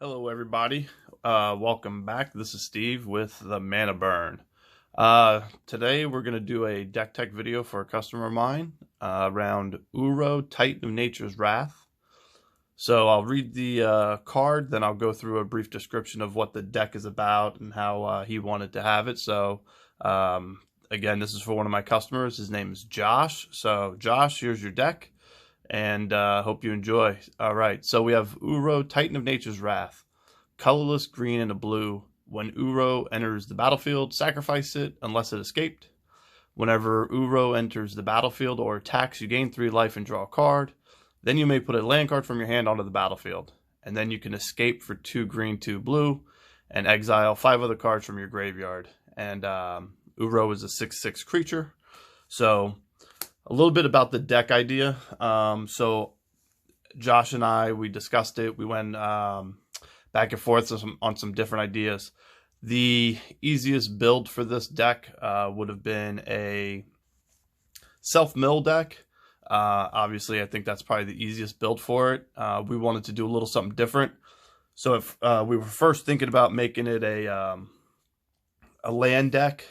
Hello, everybody. Welcome back. This is Steve with the Mana Burn. Today, we're going to do a deck tech video for a customer of mine around Uro, Titan of Nature's Wrath. So I'll read the card, then I'll go through a brief description of what the deck is about and how he wanted to have it. So again, this is for one of my customers. His name is Josh. So Josh, here's your deck. And hope you enjoy. All right, so we have Uro, Titan of Nature's Wrath. Colorless green and a blue. When Uro enters the battlefield, sacrifice it unless it escaped. Whenever Uro enters the battlefield or attacks, you gain 3 life and draw a card. Then you may put a land card from your hand onto the battlefield. And then you can escape for 2 green, 2 blue, and exile 5 other cards from your graveyard. And Uro is a 6/6 creature. So a little bit about the deck idea. So Josh and I, we discussed it. We went back and forth on some different ideas. The easiest build for this deck would have been a self-mill deck. Obviously, I think that's probably the easiest build for it. We wanted to do a little something different. So if we were first thinking about making it a land deck,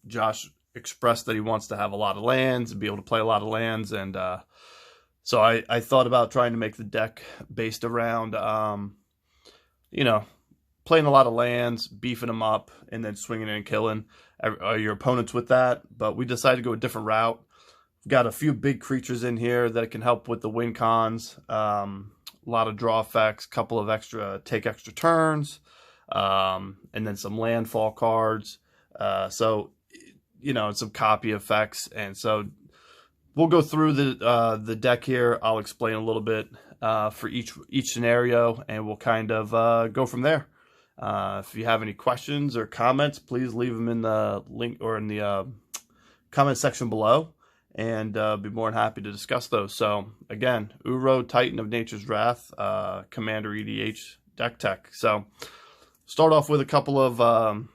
Josh expressed that he wants to have a lot of lands and be able to play a lot of lands, and so I thought about trying to make the deck based around playing a lot of lands, beefing them up, and then swinging and killing your opponents with that. But we decided to go a different route. We've got a few big creatures in here that can help with the win cons, a lot of draw effects, couple of extra turns, and then some landfall cards, so some copy effects. And so we'll go through the deck here. I'll explain a little bit for each scenario, and we'll kind of go from there. If you have any questions or comments, please leave them in the link or in the comment section below, and be more than happy to discuss those. So again, Uro, Titan of Nature's Wrath, Commander EDH deck tech. So start off with a couple of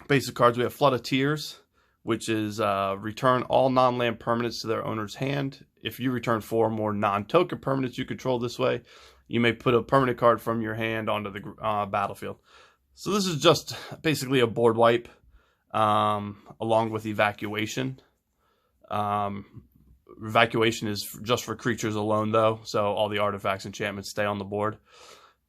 basic cards. We have Flood of Tears, which is return all non-land permanents to their owner's hand. If you return 4 or more non-token permanents you control this way, you may put a permanent card from your hand onto the battlefield. So this is just basically a board wipe, along with Evacuation. Evacuation is just for creatures alone, though, so all the artifacts, enchantments stay on the board.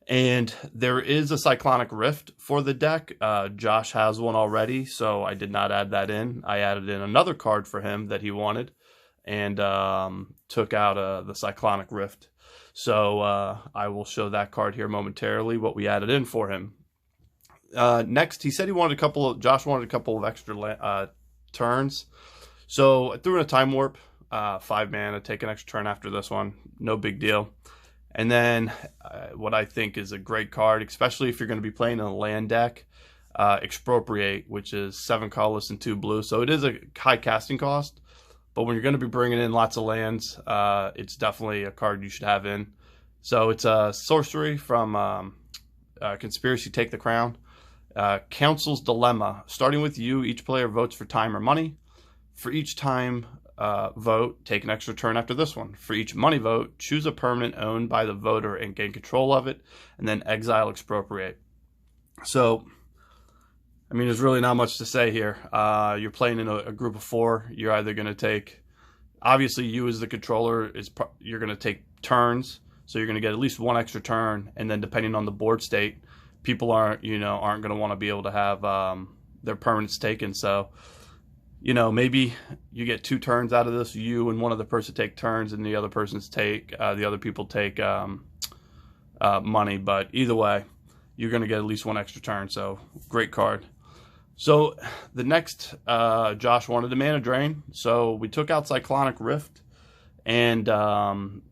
And there is a Cyclonic Rift for the deck. Josh has one already, so I did not add that in. I added in another card for him that he wanted, and took out the Cyclonic Rift. So I will show that card here momentarily, what we added in for him. Next, he said Josh wanted a couple of extra turns. So I threw in a Time Warp, 5 mana, take an extra turn after this one. No big deal. And then what I think is a great card, especially if you're going to be playing in a land deck, Expropriate, which is 7 colorless and 2 blue. So it is a high casting cost, but when you're going to be bringing in lots of lands, it's definitely a card you should have in. So it's a sorcery from Conspiracy, Take the Crown. Council's Dilemma. Starting with you, each player votes for time or money. For each time vote, take an extra turn after this one. For each money vote, choose a permanent owned by the voter and gain control of it, and then exile Expropriate. So, I mean, there's really not much to say here. You're playing in a group of 4. You're either going to take, obviously you as the controller, you're going to take turns, so you're going to get at least 1 extra turn, and then depending on the board state, people aren't going to want to be able to have their permanents taken. So, maybe you get 2 turns out of this. You and one other person take turns, and the other people take money. But either way, you're going to get at least 1 extra turn. So great card. So the next, Josh wanted a mana drain. So we took out Cyclonic Rift and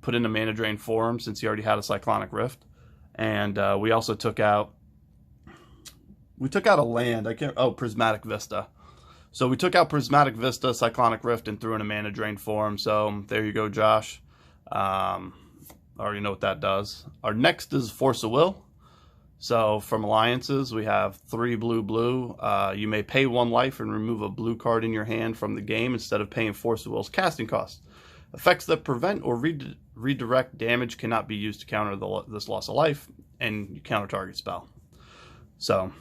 put in a mana drain for him since he already had a Cyclonic Rift. And we also took out a land. Prismatic Vista. So we took out Prismatic Vista, Cyclonic Rift, and threw in a mana drain for him. So there you go, Josh. I already know what that does. Our next is Force of Will. So from alliances, we have 3 blue. You may pay 1 life and remove a blue card in your hand from the game instead of paying Force of Will's casting cost. Effects that prevent or redirect damage cannot be used to counter this loss of life. and you counter target spell. So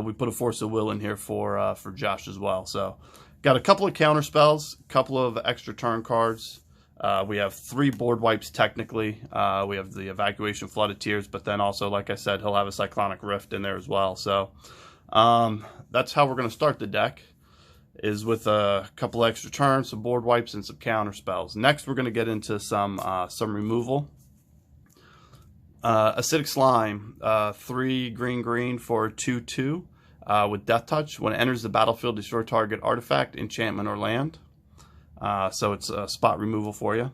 we put a Force of Will in here for Josh as well. So got a couple of counter spells, a couple of extra turn cards. We have 3 board wipes technically. We have the Evacuation, Flooded Tears, but then also, like I said, he'll have a Cyclonic Rift in there as well. So that's how we're going to start the deck, is with a couple extra turns, some board wipes, and some counter spells. Next, we're going to get into some removal. Acidic Slime, 3 green for 2/2 with Death Touch. When it enters the battlefield, destroy target artifact, enchantment, or land. So it's a spot removal for you.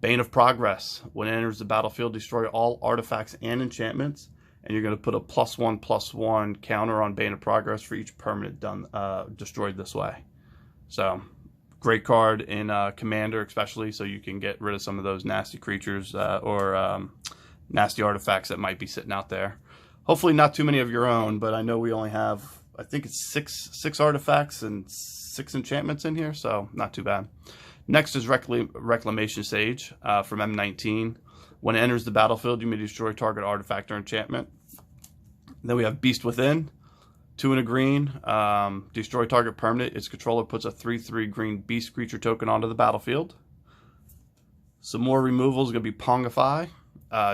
Bane of Progress. When it enters the battlefield, destroy all artifacts and enchantments. And you're going to put a +1/+1 counter on Bane of Progress for each permanent destroyed this way. So, great card in Commander, especially, so you can get rid of some of those nasty creatures or nasty artifacts that might be sitting out there. Hopefully not too many of your own, but I know we only have, I think it's six artifacts and 6 enchantments in here, so not too bad. Next is Reclamation Sage from M19. When it enters the battlefield, you may destroy target artifact or enchantment. Then we have Beast Within, 2 and a green. Destroy target permanent. Its controller puts a 3/3 green beast creature token onto the battlefield. Some more removals are going to be Pongify.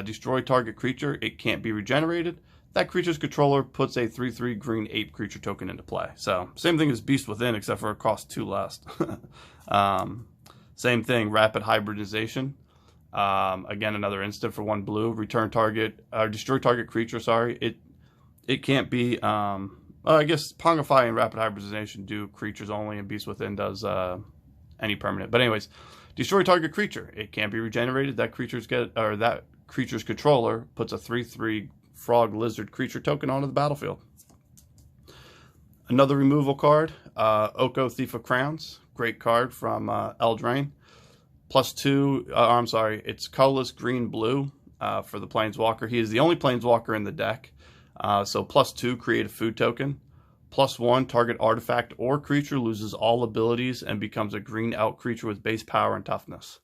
Destroy target creature. It can't be regenerated. That creature's controller puts a 3/3 green ape creature token into play. So same thing as Beast Within, except for it costs 2 less. Same thing, Rapid Hybridization. Again, another instant for 1 blue. Return target, destroy target creature. Sorry, it can't be. I guess Pongify and Rapid Hybridization do creatures only, and Beast Within does any permanent. But anyways, destroy target creature. It can't be regenerated. That creature's controller puts a 3/3 frog lizard creature token onto the battlefield. Another removal card, Oko, Thief of Crowns. Great card from Eldraine. +2, I'm sorry, it's colorless green-blue for the Planeswalker. He is the only Planeswalker in the deck. So +2, create a food token. +1, target artifact or creature loses all abilities and becomes a green-out creature with base power and toughness.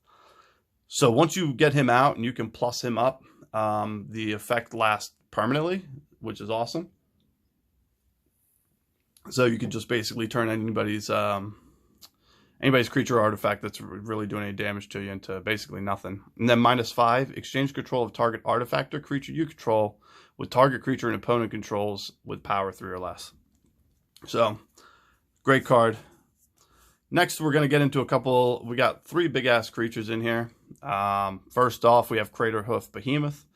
So once you get him out and you can plus him up, the effect lasts permanently, which is awesome. So you can just basically turn anybody's creature or artifact that's really doing any damage to you into basically nothing. And then -5, exchange control of target artifact or creature you control with target creature and opponent controls with power 3 or less. So, great card. Next, we're going to get into a couple. We got 3 big-ass creatures in here. First off, we have Craterhoof Behemoth.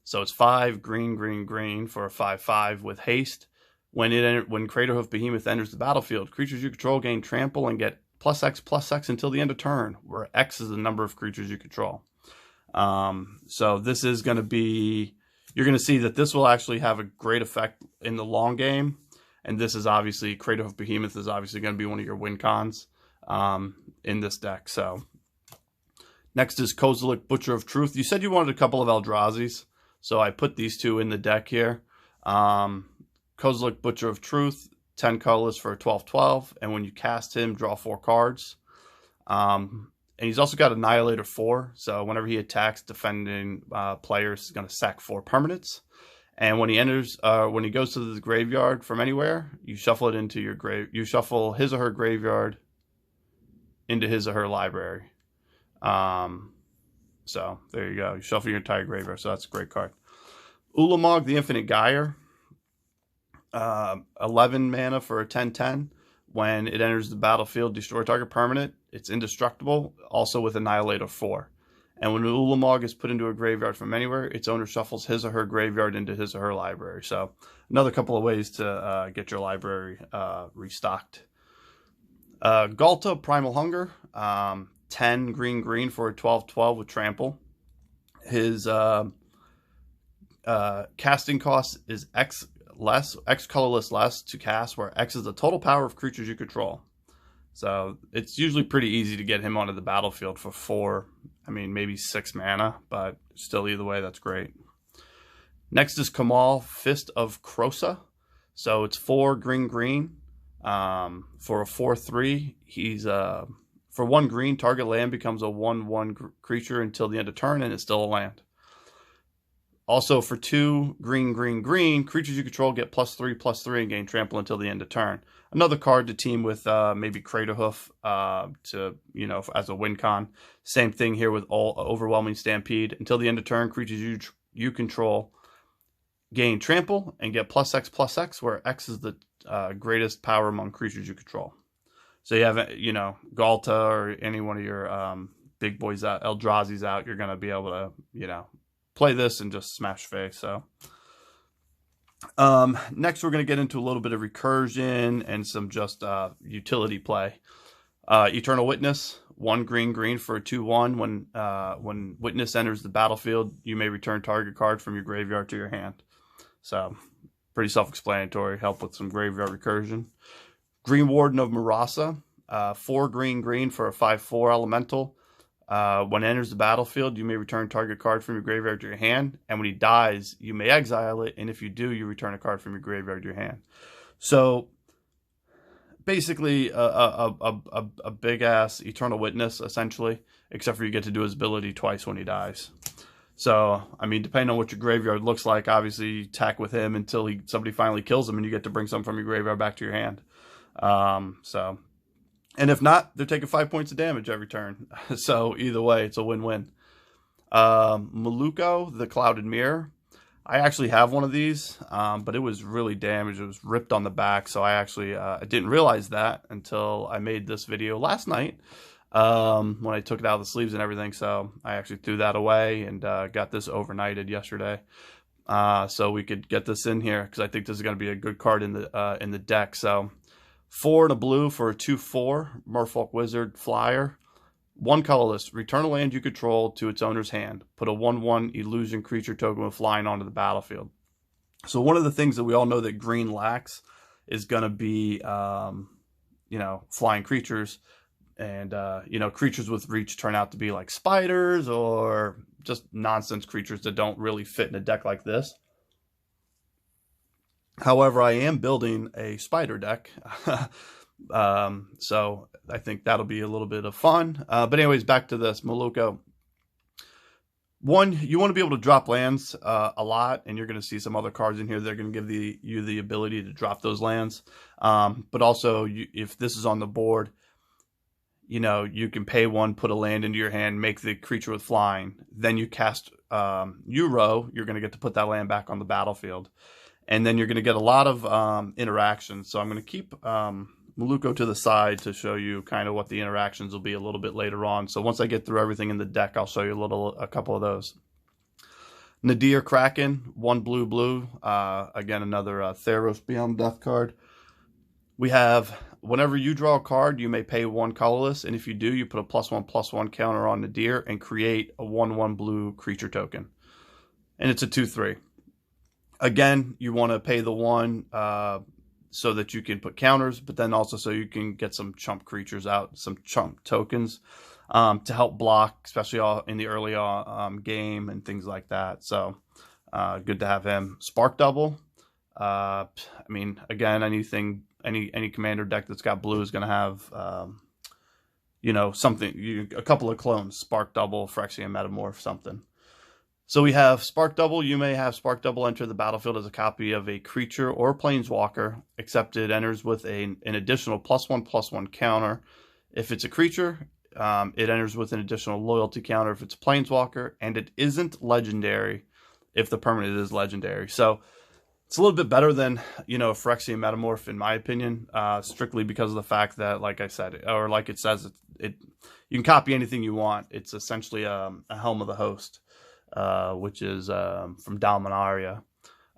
So it's 5 green for a 5/5 with haste. When Craterhoof Behemoth enters the battlefield, creatures you control gain trample and get +X until the end of turn, where X is the number of creatures you control. So this is going to be, you're going to see that this will actually have a great effect in the long game. And this is obviously, Craterhoof Behemoth is obviously going to be one of your win cons in this deck. So next is Kozilek, Butcher of Truth. You said you wanted a couple of Eldrazi's, so I put these 2 in the deck here. Kozilek, Butcher of Truth, 10 colorless for a 12/12, and when you cast him, draw 4 cards. And he's also got Annihilator 4, so whenever he attacks defending players, he's going to sack 4 permanents. And when he enters, when he goes to the graveyard from anywhere, you shuffle it into your grave. You shuffle his or her graveyard into his or her library. So there you go. You shuffle your entire graveyard. So that's a great card. Ulamog, the Infinite Gyre. 11 mana for a 10/10. When it enters the battlefield, destroy target permanent. It's indestructible, also with Annihilator 4. And when Ulamog is put into a graveyard from anywhere, its owner shuffles his or her graveyard into his or her library. So another couple of ways to get your library restocked. Galta, Primal Hunger. 10 green for a 12/12 with trample. His casting cost is X colorless less to cast, where X is the total power of creatures you control. So it's usually pretty easy to get him onto the battlefield for 4, maybe 6 mana, but still either way, that's great. Next is Kamal, Fist of Krosa. So it's 4 green for a 4/3. He's for 1 green, target land becomes a 1/1 creature until the end of turn, and it's still a land. Also, for 2 green, green, green, creatures you control get +3/+3 and gain trample until the end of turn. Another card to team with maybe Craterhoof to, you know, as a win con. Same thing here with Overwhelming Stampede. Until the end of turn, creatures you control gain trample and get +X/+X, where X is the greatest power among creatures you control. So you have, you know, Galta or any one of your big boys out, Eldrazi's out, you're going to be able to, you know, play this and just smash face. So next we're going to get into a little bit of recursion and some just utility play. Eternal Witness, 1 green green for a 2/1. When Witness enters the battlefield, you may return target card from your graveyard to your hand. So pretty self-explanatory, help with some graveyard recursion. Green Warden of Murasa, 4 green green for a 5/4 elemental. When it enters the battlefield, you may return target card from your graveyard to your hand, and when he dies, you may exile it, and if you do, you return a card from your graveyard to your hand. So basically a big-ass Eternal Witness, essentially, except for you get to do his ability twice when he dies. So, I mean, depending on what your graveyard looks like, obviously you attack with him until somebody finally kills him, and you get to bring some from your graveyard back to your hand. And if not, they're taking 5 points of damage every turn. So either way, it's a win-win. Maluko, the Clouded Mirror. I actually have one of these, but it was really damaged. It was ripped on the back, so I actually I didn't realize that until I made this video last night when I took it out of the sleeves and everything. So I actually threw that away and got this overnighted yesterday. So we could get this in here because I think this is going to be a good card in the deck. So 4 and a blue for a 2/4 Merfolk Wizard Flyer. 1 colorless. Return a land you control to its owner's hand. Put a 1/1 illusion creature token with flying onto the battlefield. So one of the things that we all know that green lacks is going to be, you know, flying creatures. And, you know, creatures with reach turn out to be like spiders or just nonsense creatures that don't really fit in a deck like this. However, I am building a spider deck, so I think that'll be a little bit of fun. But anyways, back to this, Maluko. 1, you want to be able to drop lands a lot, and you're going to see some other cards in here that are going to give you the ability to drop those lands. But also, if this is on the board, you know, you can pay 1, put a land into your hand, make the creature with flying. Then you cast Uro, you're going to get to put that land back on the battlefield. And then you're going to get a lot of interactions. So I'm going to keep Maluko to the side to show you kind of what the interactions will be a little bit later on. So once I get through everything in the deck, I'll show you a couple of those. Nadir Kraken, 1 blue blue. Again, another Theros Beyond Death card. We have, whenever you draw a card, you may pay 1 colorless. And if you do, you put a +1/+1 counter on Nadir and create a 1/1 blue creature token. And it's a 2/3. Again, you want to pay the 1 so that you can put counters, but then also so you can get some chump creatures out, some chump tokens to help block, especially in the early game and things like that. So good to have him. Spark Double. I mean, again, any commander deck that's got blue is going to have, you know, something, a couple of clones, Spark Double, Phyrexian Metamorph, something. So we have Spark Double. You may have Spark Double enter the battlefield as a copy of a creature or planeswalker, except it enters with an additional +1/+1 counter. If it's a creature, it enters with an additional loyalty counter if it's a planeswalker, and it isn't legendary if the permanent is legendary. So it's a little bit better than, you know, Phyrexian Metamorph, in my opinion, strictly because of the fact that, like I said, or like it says, you can copy anything you want. It's essentially a Helm of the Host. Which is from Dominaria.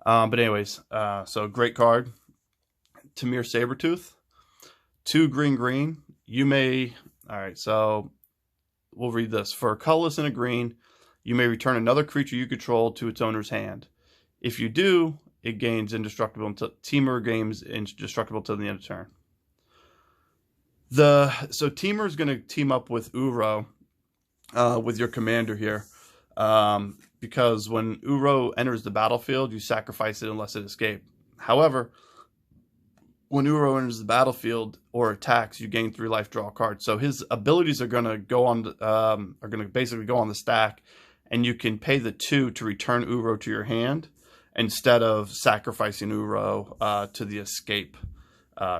But anyways, so great card. Tamir Sabertooth. 2 green green. You may... Alright, so we'll read this. For a colorless and a green, you may return another creature you control to its owner's hand. If you do, it gains indestructible until... Temur gains indestructible till the end of turn. So Temur is going to team up with Uro with your commander here. Because when Uro enters the battlefield, you sacrifice it unless it escapes. However, when Uro enters the battlefield or attacks, you gain 3 life, draw a card. So his abilities are going to go on, are going to basically go on the stack, and you can pay the 2 to return Uro to your hand instead of sacrificing Uro to the escape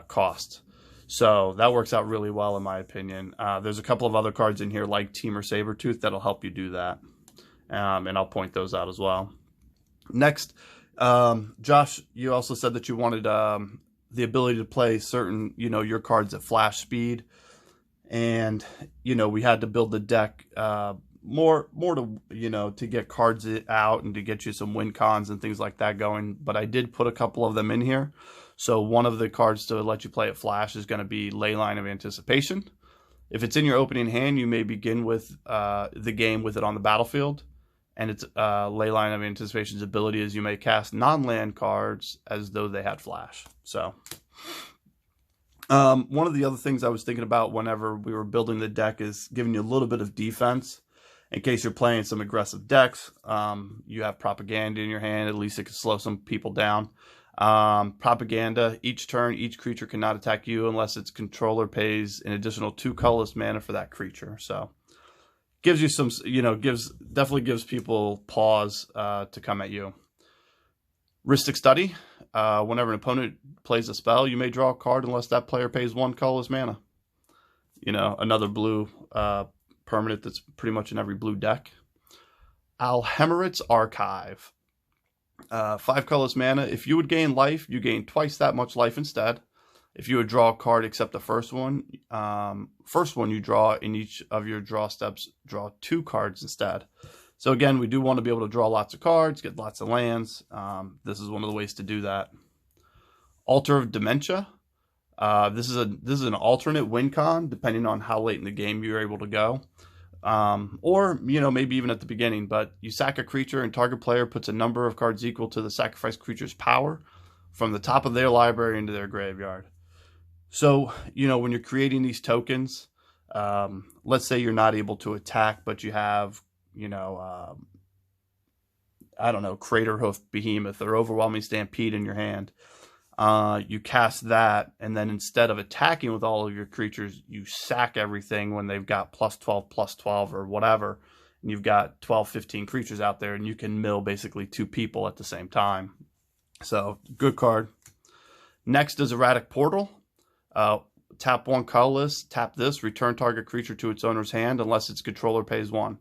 cost. So that works out really well in my opinion. There's a couple of other cards in here like Temur Sabertooth that'll help you do that. And I'll point those out as well. Next, Josh, you also said that you wanted the ability to play certain, your cards at flash speed. And, we had to build the deck more to, to get cards out and to get you some win cons and things like that going. But I did put a couple of them in here. So one of the cards to let you play at flash is going to be Leyline of Anticipation. If it's in your opening hand, you may begin with the game with it on the battlefield. And its Leyline of Anticipation's ability is you may cast non-land cards as though they had flash. So one of the other things I was thinking about whenever we were building the deck is giving you a little bit of defense. In case you're playing some aggressive decks, you have Propaganda in your hand. At least it can slow some people down. Propaganda, each turn, each creature cannot attack you unless its controller pays an additional 2 colorless mana for that creature. So gives you some, definitely gives people pause to come at you. Rhystic Study, whenever an opponent plays a spell, you may draw a card unless that player pays 1 colorless mana. Another blue permanent that's pretty much in every blue deck. Alhemerit's Archive. 5 colorless mana. If you would gain life, you gain twice that much life instead. If you would draw a card except the first one you draw in each of your draw steps, draw 2 cards instead. So again, we do want to be able to draw lots of cards, get lots of lands. This is one of the ways to do that. Altar of Dementia. This is an alternate win con depending on how late in the game you're able to go. Or, maybe even at the beginning, but you sack a creature and target player puts a number of cards equal to the sacrificed creature's power from the top of their library into their graveyard. So, when you're creating these tokens, let's say you're not able to attack, but you have, Craterhoof Behemoth or Overwhelming Stampede in your hand. You cast that, and then instead of attacking with all of your creatures, you sack everything when they've got +12/+12 or whatever, and you've got 12, 15 creatures out there, and you can mill basically 2 people at the same time. So, good card. Next is Erratic Portal. Tap 1 colorless, tap this, return target creature to its owner's hand unless its controller pays 1.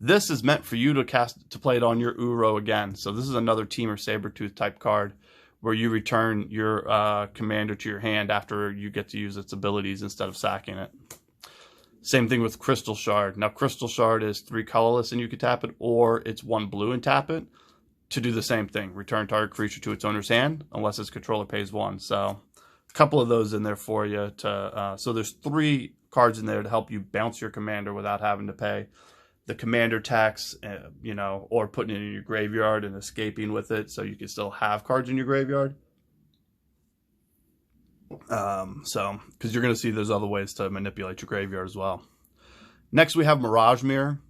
This is meant for you to play it on your Uro again. So this is another Temur Sabertooth type card where you return your commander to your hand after you get to use its abilities instead of sacking it. Same thing with Crystal Shard. Now, Crystal Shard is 3 colorless and you can tap it, or it's 1 blue and tap it to do the same thing. Return target creature to its owner's hand unless its controller pays 1. So a couple of those in there for you. So there's 3 cards in there to help you bounce your commander without having to pay the commander tax, or putting it in your graveyard and escaping with it, so you can still have cards in your graveyard. Because you're going to see there's other ways to manipulate your graveyard as well. Next, we have Mirage Mirror.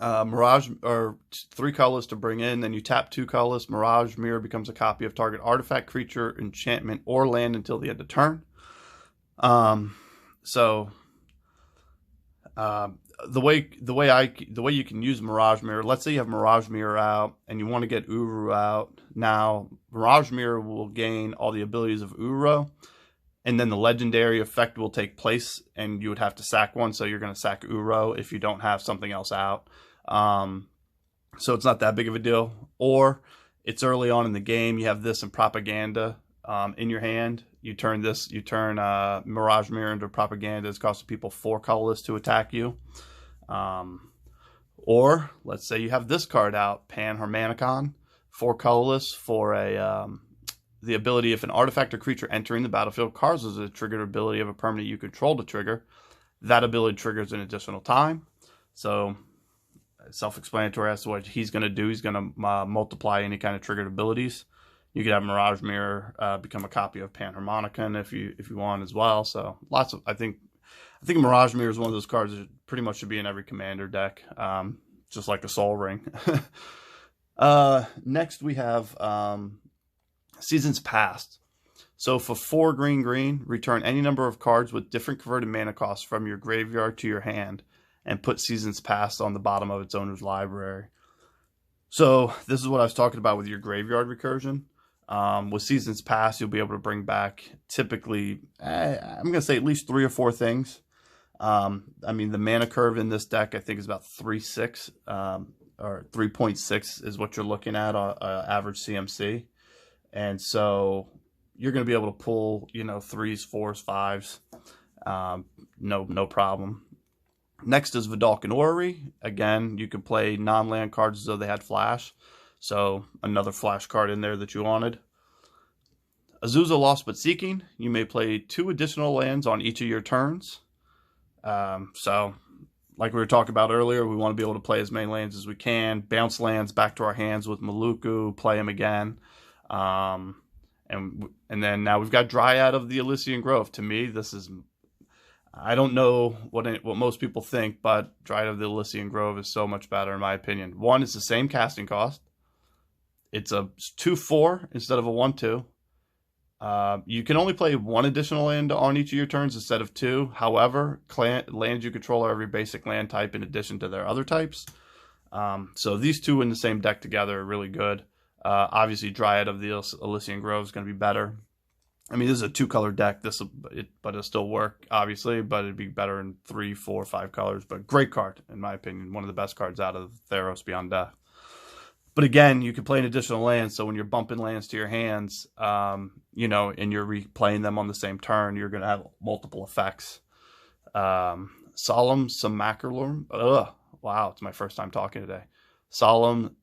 Mirage, or 3 colors to bring in, then you tap 2 colors. Mirage Mirror becomes a copy of target artifact, creature, enchantment, or land until the end of turn. The way you can use Mirage Mirror, let's say you have Mirage Mirror out and you want to get Uru out. Now, Mirage Mirror will gain all the abilities of Uro, and then the legendary effect will take place, and you would have to sack one, so you're going to sack Uro if you don't have something else out. So it's not that big of a deal. Or it's early on in the game, you have this and Propaganda in your hand. You turn Mirage Mirror into Propaganda. It's costing people 4 colorless to attack you. Or let's say you have this card out, Panharmonicon, 4 colorless for the ability, if an artifact or creature entering the battlefield causes a triggered ability of a permanent you control to trigger, that ability triggers an additional time. So self-explanatory as to what he's going to do. He's going to multiply any kind of triggered abilities. You could have Mirage Mirror become a copy of Panharmonicon if you want as well. So lots of, I think Mirage Mirror is one of those cards that pretty much should be in every commander deck, just like a Soul Ring. Next we have Seasons Past. So for 4 green, return any number of cards with different converted mana costs from your graveyard to your hand, and put Seasons Past on the bottom of its owner's library. So this is what I was talking about with your graveyard recursion. With Seasons Past, you'll be able to bring back typically, I'm going to say at least 3 or 4 things. I mean, the mana curve in this deck, I think, is about 3.6, or 3.6 is what you're looking at on average CMC. And so you're going to be able to pull, 3s, 4s, 5s, no problem. Next is Vidalcan Orrery. Again, you can play non-land cards as though they had flash. So another flash card in there that you wanted. Azusa Lost But Seeking. You may play 2 additional lands on each of your turns. So like we were talking about earlier, we want to be able to play as many lands as we can. Bounce lands back to our hands with Maluku. Play them again. And then now we've got Dryad of the Elysian Grove. To me, this is... I don't know what most people think, but Dryad of the Elysian Grove is so much better in my opinion. One, it's the same casting cost. It's a 2/4 instead of a 1/2. You can only play 1 additional land on each of your turns instead of 2. However, lands you control are every basic land type in addition to their other types. So these 2 in the same deck together are really good. Obviously, Dryad of the Elysian Grove is going to be better. I mean, this is a 2-color deck, but it'll still work, obviously, but it'd be better in 3, 4, 5 colors. But great card, in my opinion. One of the best cards out of Theros Beyond Death. But again, you can play an additional land, so when you're bumping lands to your hands, and you're replaying them on the same turn, you're going to have multiple effects. Solemn Simulacrum. Wow, it's my first time talking today. Solemn.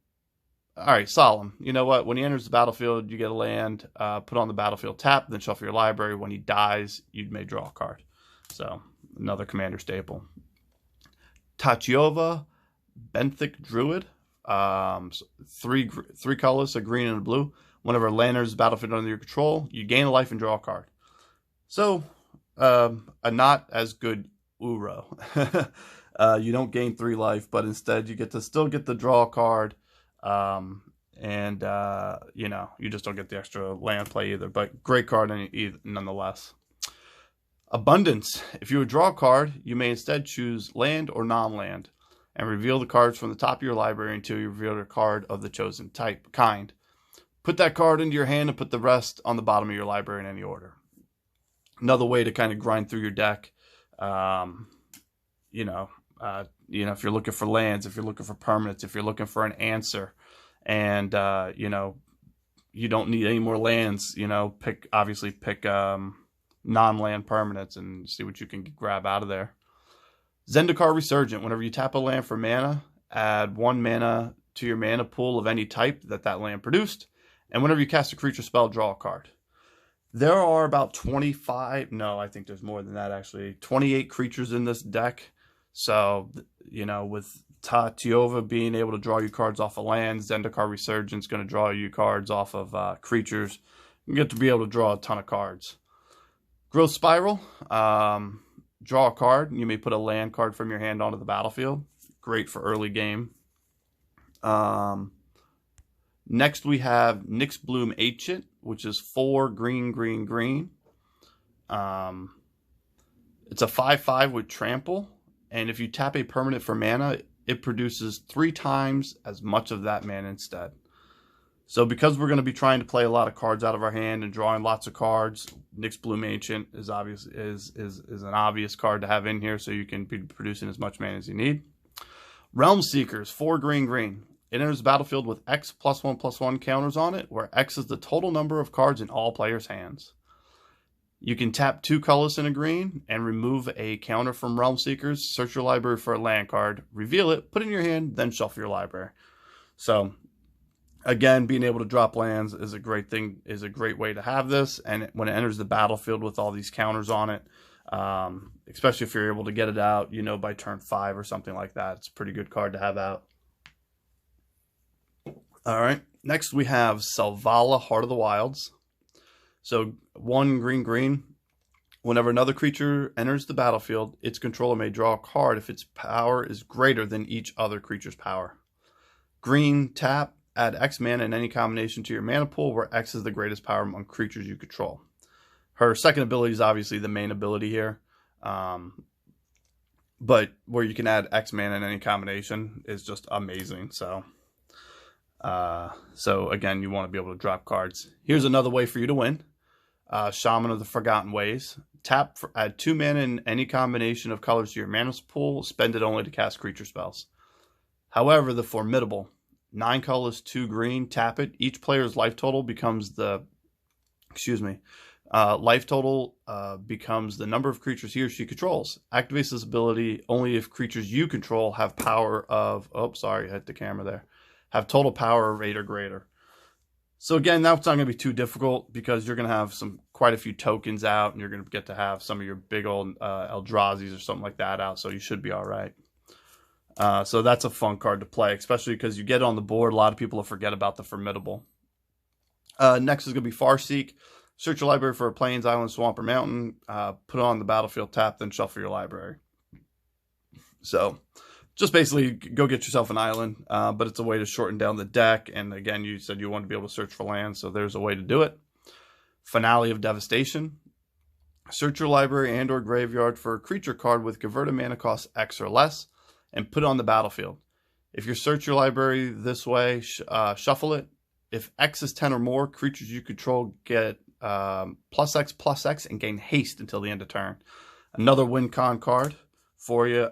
All right, Solemn. You know what? When he enters the battlefield, you get a land, put on the battlefield, tap, then shuffle your library. When he dies, you may draw a card. So, another commander staple. Tachiova, Benthic Druid. 3 colors, a green and a blue. Whenever a land enters the battlefield under your control, you gain a life and draw a card. So, a not as good Uro. You don't gain 3 life, but instead you still get the draw card. You just don't get the extra land play either, but great card nonetheless. Abundance. If you would draw a card, you may instead choose land or non-land and reveal the cards from the top of your library until you reveal a card of the chosen kind. Put that card into your hand and put the rest on the bottom of your library in any order. Another way to kind of grind through your deck. If you're looking for lands, if you're looking for permanents, if you're looking for an answer, and you don't need any more lands, pick non-land permanents and see what you can grab out of there. Zendikar Resurgent. Whenever you tap a land for mana, add 1 mana to your mana pool of any type that land produced, and whenever you cast a creature spell, draw a card. There are about 25, no, I think there's more than that actually, 28 creatures in this deck. So, with Tachiova being able to draw you cards off of land, Zendikar Resurgence going to draw you cards off of creatures. You get to be able to draw a ton of cards. Growth Spiral. Draw a card. You may put a land card from your hand onto the battlefield. Great for early game. Next we have Nyx Bloom Ancient, which is 4 green, green, green. It's a 5/5 with trample. And if you tap a permanent for mana, it produces 3 times as much of that mana instead. So because we're going to be trying to play a lot of cards out of our hand and drawing lots of cards, Nyx Bloom Ancient is an obvious card to have in here, so you can be producing as much mana as you need. Realm Seekers, 4 green, green. It enters the battlefield with X +1/+1 counters on it, where X is the total number of cards in all players' hands. You can tap 2 colors in a green and remove a counter from Realm Seekers, search your library for a land card, reveal it, put it in your hand, then shuffle your library. So, again, being able to drop lands is a great thing, is a great way to have this. And when it enters the battlefield with all these counters on it, especially if you're able to get it out, by turn 5 or something like that, it's a pretty good card to have out. All right, next we have Selvala, Heart of the Wilds. So 1 green, green. Whenever another creature enters the battlefield, its controller may draw a card if its power is greater than each other creature's power. Green, tap, add X mana in any combination to your mana pool where X is the greatest power among creatures you control. Her second ability is obviously the main ability here. but where you can add X mana in any combination is just amazing. So again, you want to be able to drop cards. Here's another way for you to win. Shaman of the Forgotten Ways. Tap, add 2 mana in any combination of colors to your mana pool. Spend it only to cast creature spells. However, the Formidable. 9 colors, 2 green. Tap it. Each player's life total becomes the... life total becomes the number of creatures he or she controls. Activates this ability only if creatures you control have power of... Oh, sorry, I hit the camera there. Have total power of 8 or greater. So again, that's not going to be too difficult because you're going to have quite a few tokens out, and you're going to get to have some of your big old Eldrazi's or something like that out, so you should be all right. So that's a fun card to play, especially because you get it on the board. A lot of people will forget about the Formidable. Next is going to be Farseek. Search your library for a plains, island, swamp, or mountain. Put it on the battlefield, tap, then shuffle your library. So just basically go get yourself an island, but it's a way to shorten down the deck. And again, you said you want to be able to search for land, so there's a way to do it. Finale of Devastation. Search your library and or graveyard for a creature card with converted mana cost X or less, and put it on the battlefield. If you search your library this way, shuffle it. If X is 10 or more, creatures you control get +X/+X and gain haste until the end of turn. Another win con card for you,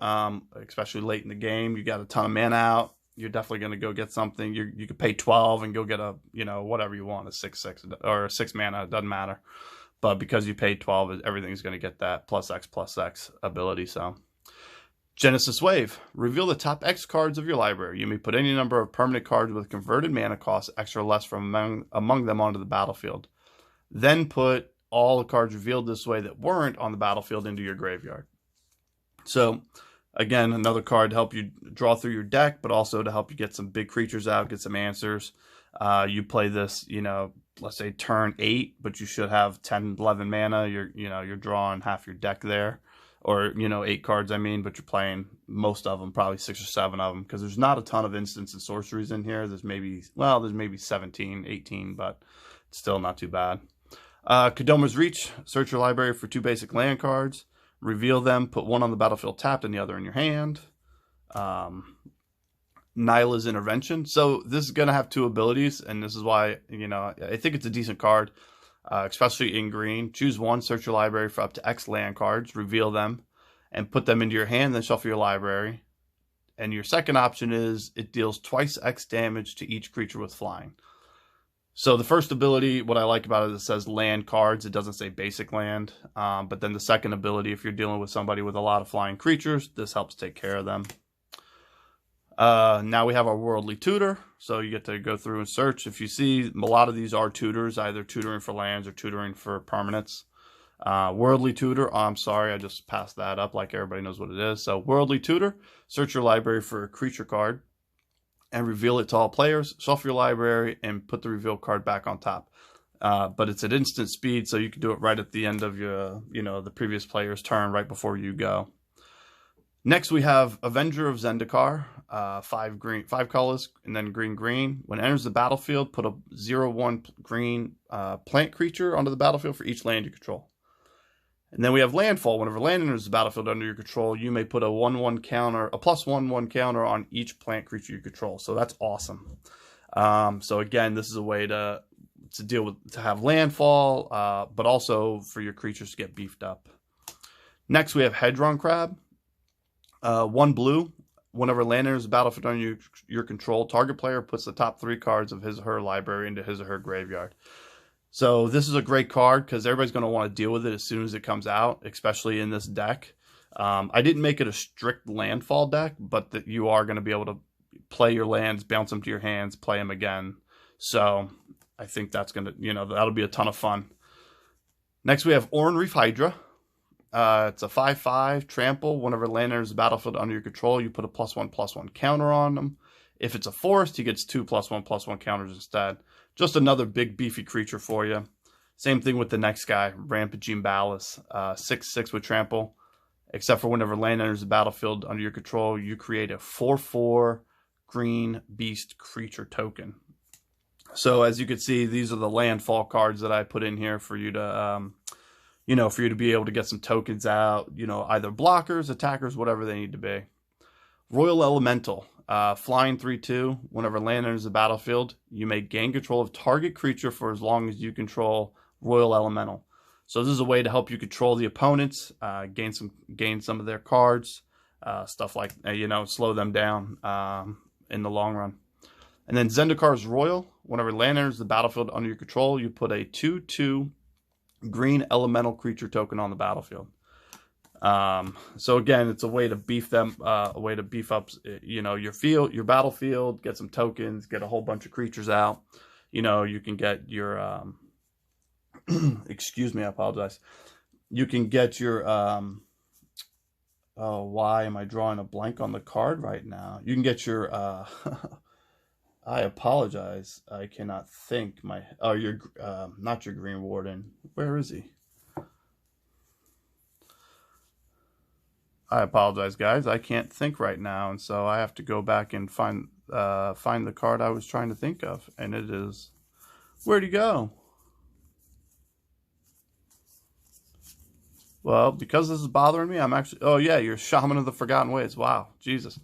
especially late in the game. You got a ton of mana out. You're definitely going to go get something. You could pay 12 and go get a, whatever you want, a 6/6 or a 6 mana. It doesn't matter. But because you paid 12, everything's going to get that +X/+X ability. So, Genesis Wave. Reveal the top X cards of your library. You may put any number of permanent cards with converted mana cost X or less from among them onto the battlefield. Then put all the cards revealed this way that weren't on the battlefield into your graveyard. So, again, another card to help you draw through your deck, but also to help you get some big creatures out, get some answers. You play this, let's say turn 8, but you should have 10, 11 mana. You're drawing half your deck there, or 8 cards. I mean, but you're playing most of them, probably 6 or 7 of them, because there's not a ton of instants and sorceries in here. There's maybe 17, 18, but it's still not too bad. Kodoma's Reach. Search your library for 2 basic land cards. Reveal them, put one on the battlefield tapped and the other in your hand. Nyla's Intervention. So this is going to have 2 abilities, and this is why, I think it's a decent card, especially in green. Choose one, search your library for up to X land cards, reveal them, and put them into your hand, then shuffle your library. And your second option is it deals twice X damage to each creature with flying. So the first ability, what I like about it says land cards. It doesn't say basic land. But then the second ability, if you're dealing with somebody with a lot of flying creatures, this helps take care of them. Now we have our Worldly Tutor. So you get to go through and search. If you see, a lot of these are tutors, either tutoring for lands or tutoring for permanents. Worldly Tutor, I'm sorry, I just passed that up like everybody knows what it is. So Worldly Tutor, search your library for a creature card and reveal it to all players. Shuffle your library and put the reveal card back on top. But it's at instant speed, so you can do it right at the end of your, the previous player's turn, right before you go. Next, we have Avenger of Zendikar, 5 colors, and then green. When it enters the battlefield, put a 0/1 green plant creature onto the battlefield for each land you control. And then we have Landfall. Whenever land enters the battlefield under your control, you may put a +1/1 counter on each plant creature you control. So that's awesome. So again, this is a way to have Landfall, but also for your creatures to get beefed up. Next, we have Hedron Crab. 1 blue. Whenever land enters the battlefield under your control, target player puts the top 3 cards of his or her library into his or her graveyard. So this is a great card because everybody's going to want to deal with it as soon as it comes out, especially in this deck. I didn't make it a strict landfall deck, but that you are going to be able to play your lands, bounce them to your hands, play them again. So I think that's going to, that'll be a ton of fun. Next, we have Oran-Reef Hydra. It's a 5/5 trample. Whenever land enters the battlefield under your control, you put a +1/+1 counter on them. If it's a forest, he gets 2 +1/+1 counters instead. Just another big beefy creature for you. Same thing with the next guy, Rampaging Ballast, 6/6 with trample. Except for whenever land enters the battlefield under your control, you create a 4/4 green beast creature token. So as you can see, these are the landfall cards that I put in here for you to, you know, for you to be able to get some tokens out, you know, either blockers, attackers, whatever they need to be. Royal Elemental, flying 3/2. Whenever land enters the battlefield, you may gain control of target creature for as long as you control Royal Elemental. So this is a way to help you control the opponents, gain some of their cards, stuff like, you know, slow them down in the long run. And then Zendikar's Royal. Whenever land enters the battlefield under your control, you put a 2/2 green elemental creature token on the battlefield. So again, it's a way to beef them, a way to beef up, you know, your battlefield, get some tokens, get a whole bunch of creatures out. You know, you can get your, excuse me, I apologize. You can get your, oh, why am I drawing a blank on the card right now? You can get your, I apologize. I cannot think your, not your Green Warden. Where is he? I apologize, guys. I can't think right now, and so I have to go back and find the card I was trying to think of, and it is, where'd he go? Well, because this is bothering me, I'm actually, oh yeah, you're Shaman of the Forgotten Ways. Wow, Jesus.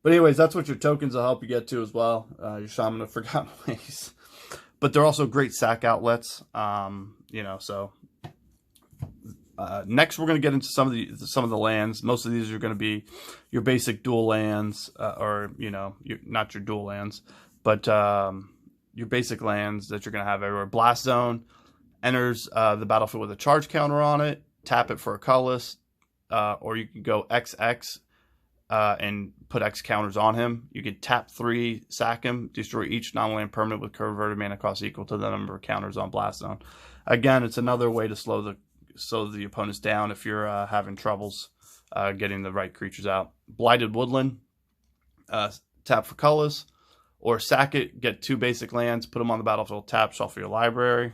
But anyways, that's what your tokens will help you get to as well, your Shaman of Forgotten Ways. But they're also great sack outlets, you know, so... next, we're going to get into some of the lands. Most of these are going to be your basic dual lands, or, you know, not your dual lands, but your basic lands that you're going to have everywhere. Blast Zone enters the battlefield with a charge counter on it. Tap it for a colorless, or you can go XX and put X counters on him. You can tap 3, sack him, destroy each non-land permanent with converted mana cost equal to the number of counters on Blast Zone. Again, it's another way to slow the opponents down if you're having troubles getting the right creatures out. Blighted Woodland, tap for colors, or sack it, get 2 basic lands, put them on the battlefield, tap, shuffle your library.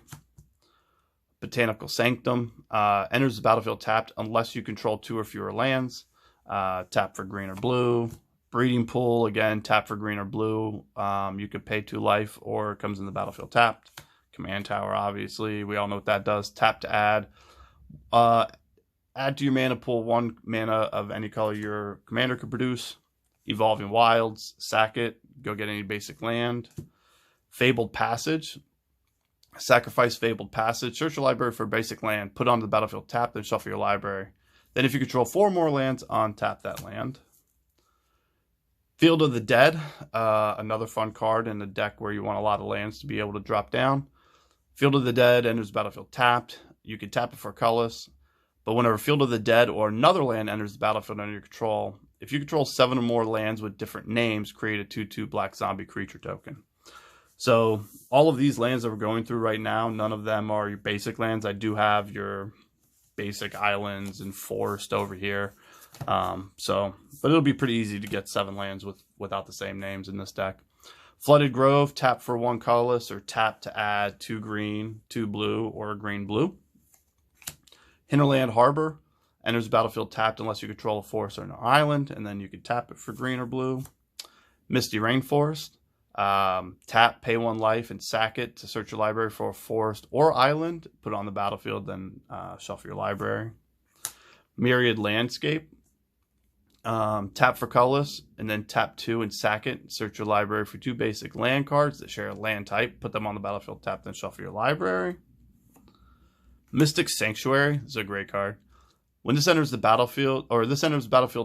Botanical Sanctum, enters the battlefield tapped unless you control 2 or fewer lands, tap for green or blue. Breeding Pool, again, tap for green or blue. You could pay 2 life, or it comes in the battlefield tapped. Command Tower, obviously, we all know what that does. Tap to add. Add to your mana pool 1 mana of any color your commander could produce. Evolving Wilds, sack it, go get any basic land. Fabled Passage, sacrifice Fabled Passage, search your library for basic land, put it onto the battlefield, tap, then shuffle your library. Then if you control 4 more lands, untap that land. Field of the Dead, another fun card in the deck where you want a lot of lands to be able to drop down. Field of the Dead enters the battlefield tapped. You can tap it for colorless, but whenever Field of the Dead or another land enters the battlefield under your control, if you control 7 or more lands with different names, create a 2/2 black zombie creature token. So all of these lands that we're going through right now, none of them are your basic lands. I do have your basic islands and forest over here. But it'll be pretty easy to get 7 lands without the same names in this deck. Flooded Grove, tap for 1 colorless, or tap to add 2 green, 2 blue, or a green-blue. Hinterland Harbor, enters the battlefield tapped unless you control a forest or an island, and then you can tap it for green or blue. Misty Rainforest, tap, pay 1 life, and sack it to search your library for a forest or island. Put it on the battlefield, then shuffle your library. Myriad Landscape, tap for colorless, and then tap 2 and sack it. Search your library for 2 basic land cards that share a land type. Put them on the battlefield, tap, then shuffle your library. Mystic Sanctuary is a great card. When this enters the battlefield,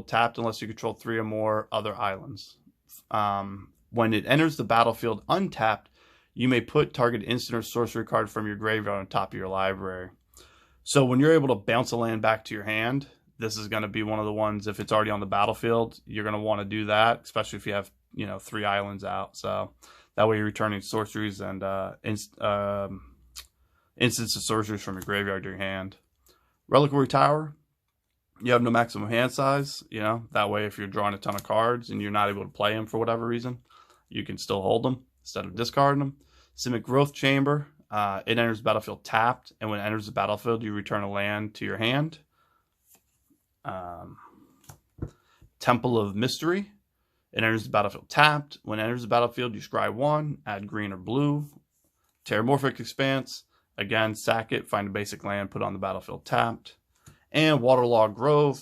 tapped unless you control 3 or more other islands. When it enters the battlefield untapped, you may put target instant or sorcery card from your graveyard on top of your library. So when you're able to bounce a land back to your hand, this is going to be one of the ones, if it's already on the battlefield, you're going to want to do that, especially if you have, 3 islands out. So that way you're returning sorceries and instants of sorceries from your graveyard to your hand. Reliquary Tower, you have no maximum hand size. That way if you're drawing a ton of cards and you're not able to play them for whatever reason, you can still hold them instead of discarding them. Simic Growth Chamber, it enters the battlefield tapped, and when it enters the battlefield, you return a land to your hand. Temple of Mystery, it enters the battlefield tapped. When it enters the battlefield, you scry 1, add green or blue. Terramorphic Expanse, Again, sack it, find a basic land, put on the battlefield tapped. And Waterlogged Grove.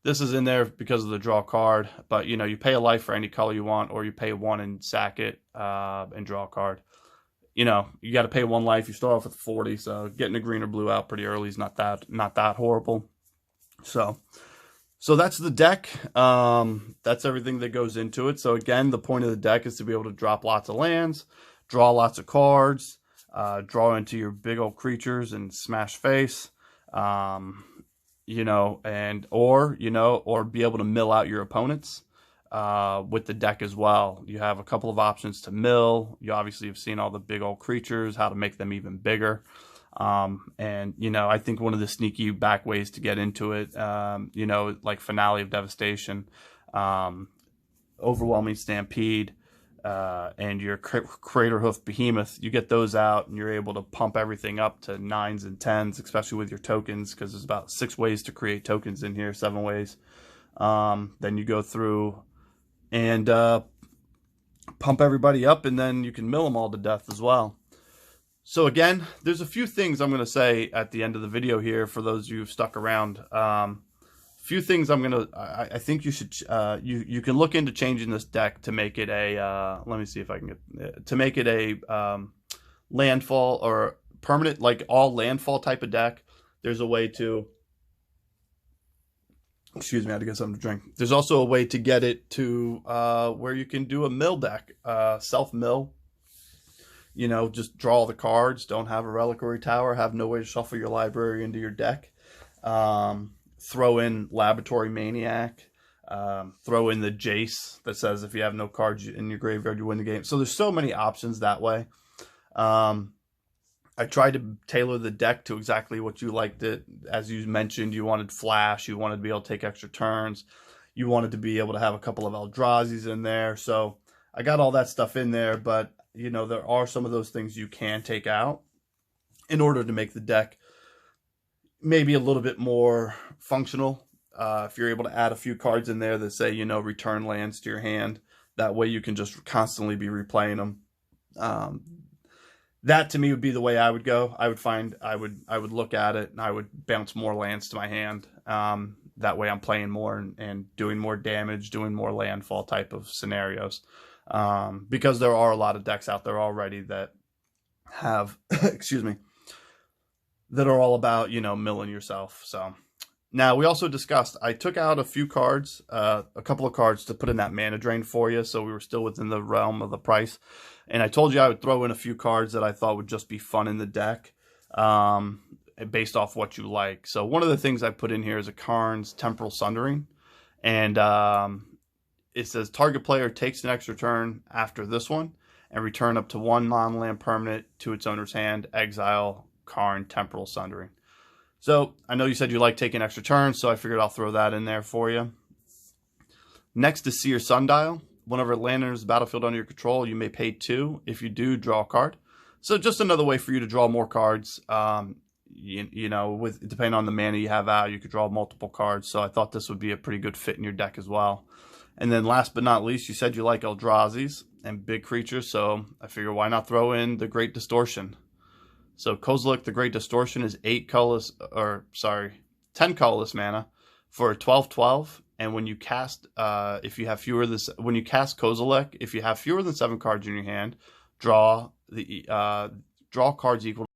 This is in there because of the draw card, but you know, you pay a life for any color you want, or you pay 1 and sack it and draw a card. You know, you got to pay 1 life. You start off with 40, so getting a green or blue out pretty early is not that horrible. So that's the deck. That's everything that goes into it. So again, the point of the deck is to be able to drop lots of lands, draw lots of cards, draw into your big old creatures and smash face. You know, or be able to mill out your opponents with the deck as well. You have a couple of options to mill. You obviously have seen all the big old creatures, how to make them even bigger. And, you know, I think one of the sneaky back ways to get into it, you know, like Finale of Devastation, Overwhelming Stampede, and your Craterhoof Behemoth, you get those out and you're able to pump everything up to 9s and 10s, especially with your tokens, because there's about 6 ways to create tokens in here, 7 ways. Then you go through and pump everybody up, and then you can mill them all to death as well. So again, there's a few things I'm going to say at the end of the video here for those of you who've stuck around. Few things I think you should you can look into changing this deck to make it a let me see if I can get to make it a landfall or permanent, like all landfall type of deck. There's a way to, excuse me, I had to get something to drink. There's also a way to get it to where you can do a mill deck, self mill. You know, just draw all the cards, don't have a reliquary tower, have no way to shuffle your library into your deck. Throw in Laboratory Maniac, throw in the Jace that says if you have no cards in your graveyard, you win the game. So there's so many options that way. I tried to tailor the deck to exactly what you liked it. As you mentioned, you wanted flash, you wanted to be able to take extra turns, you wanted to be able to have a couple of Eldrazi's in there. So I got all that stuff in there, but you know, there are some of those things you can take out in order to make the deck maybe a little bit more functional. If you're able to add a few cards in there that say, you know, return lands to your hand, that way you can just constantly be replaying them. That to me would be the way I would go. I would look at it and I would bounce more lands to my hand. That way I'm playing more and doing more damage, doing more landfall type of scenarios. Because there are a lot of decks out there already that have, excuse me, that are all about, you know, milling yourself. So now we also discussed, I took out a few cards, a couple of cards to put in that mana drain for you. So we were still within the realm of the price. And I told you I would throw in a few cards that I thought would just be fun in the deck, based off what you like. So one of the things I put in here is a Karn's Temporal Sundering. And it says target player takes an extra turn after this one and return up to 1 non-land permanent to its owner's hand, exile Karn Temporal Sundering. So I know you said you like taking extra turns, so I figured I'll throw that in there for you. Next is Seer Sundial. Whenever land enters the battlefield under your control, you may pay 2. If you do, draw a card. So just another way for you to draw more cards. You know, depending on the mana you have out, you could draw multiple cards. So I thought this would be a pretty good fit in your deck as well. And then last but not least, you said you like Eldrazi's and big creatures, so I figure why not throw in the Great Distortion. So Kozilek the Great Distortion is 10 colorless mana for a 12/12, and when you cast when you cast Kozilek, if you have fewer than 7 cards in your hand, draw cards equal